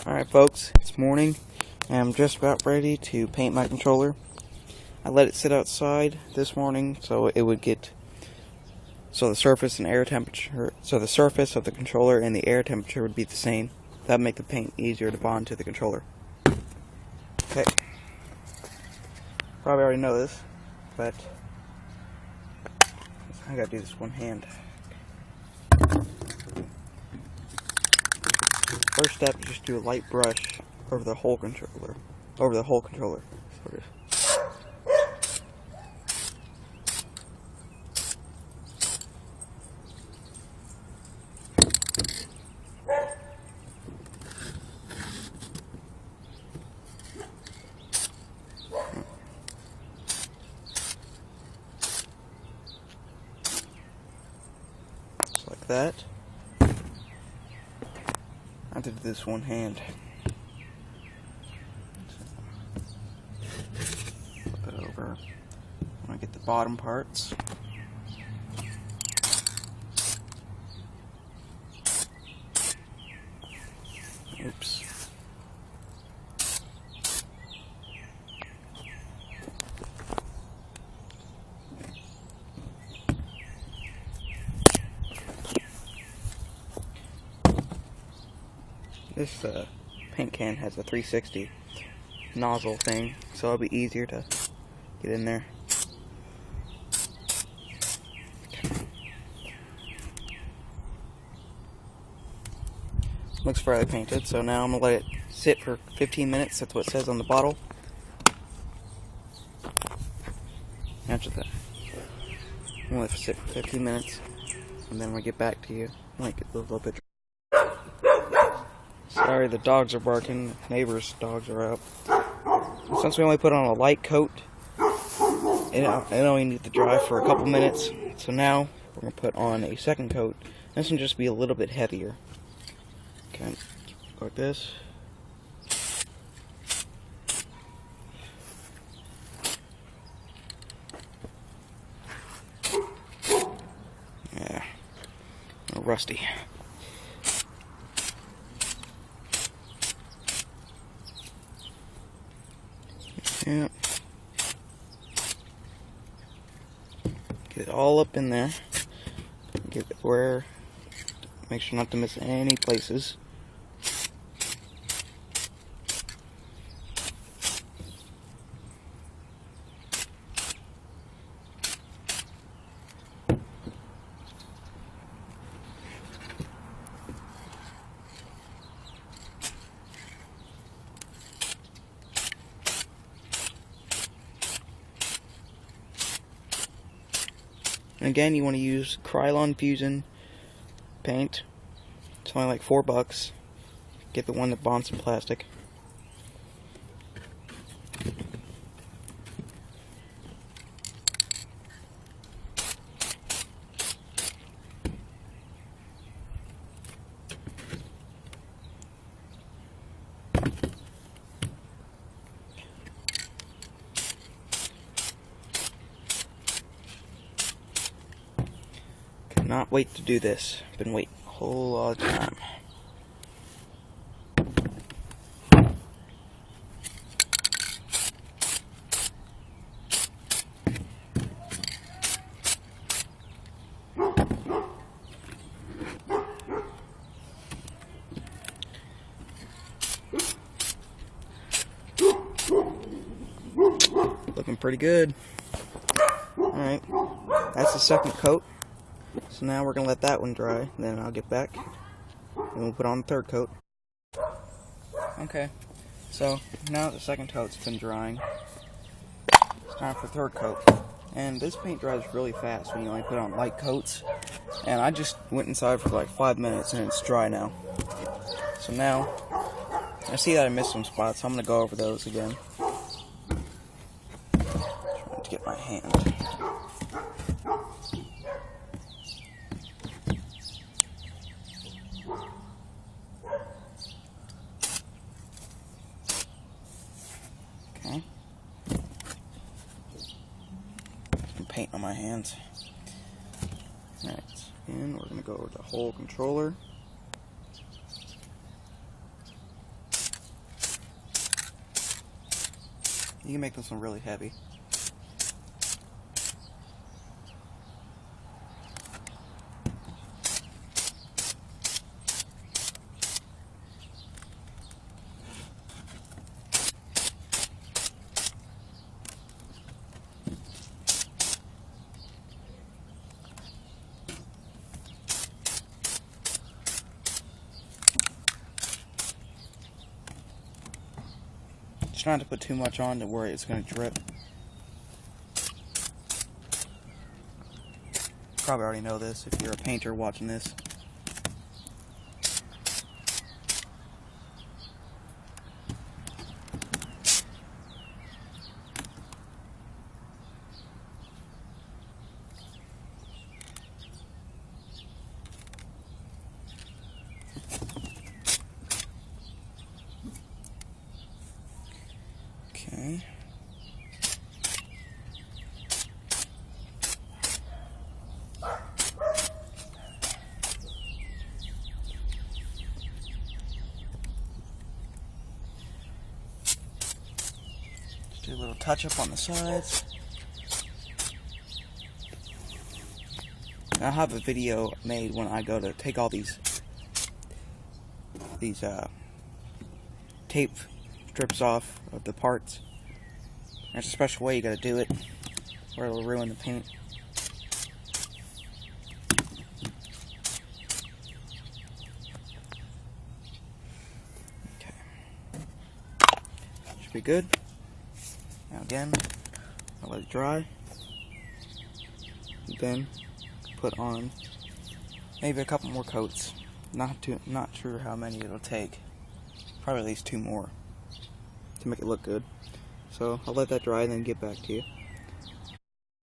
Alright folks, it's morning and I'm just about ready to paint my controller. I let it sit outside this morning so the surface and air temperature, so the surface of the controller and the air temperature would be the same. That would make the paint easier to bond to the controller. Okay. Probably already know this, but I gotta do this one hand. First step is just do a light brush over the whole controller. Sort of. Just like that. I did this one hand. Flip it over. I want to get the bottom parts. Oops. This paint can has a 360 nozzle thing, so it'll be easier to get in there. Looks fairly painted, so now I'm going to let it sit for 15 minutes. That's what it says on the bottle. After that, I'm going to let it sit for 15 minutes, and then when I get back to you, I might get a little bit. Sorry, the dogs are barking. Neighbors' dogs are out. Since we only put on a light coat, it only needs to dry for a couple minutes. So now we're going to put on a second coat. This one just be a little bit heavier. Okay, like this. Yeah, a little rusty. Yeah. Get it all up in there. Get it where. Make sure not to miss any places. And again, you want to use Krylon Fusion paint. It's only like $4. Get the one that bonds in plastic. Cannot wait to do this. Been waiting a whole lot of time. Looking pretty good. Alright, that's the second coat. So now we're going to let that one dry, then I'll get back, and we'll put on the third coat. Okay, so now the second coat's been drying. It's time for the third coat. And this paint dries really fast when you only put on light coats. And I just went inside for like 5 minutes and it's dry now. So now, I see that I missed some spots, so I'm going to go over those again. Trying to get my hand. Okay. Some paint on my hands. Alright, and we're going to go over the whole controller. You can make this one really heavy. Try not to put too much on to where it's going to drip. Probably already know this if you're a painter watching this. Okay. Just do a little touch up on the sides. I'll have a video made when I go to take all these tape strips off of the parts. There's a special way you gotta do it, or it'll ruin the paint. Okay. Should be good. Now again, I'll let it dry. Then put on maybe a couple more coats. Not sure how many it'll take. Probably at least 2 more to make it look good. So I'll let that dry and then get back to you.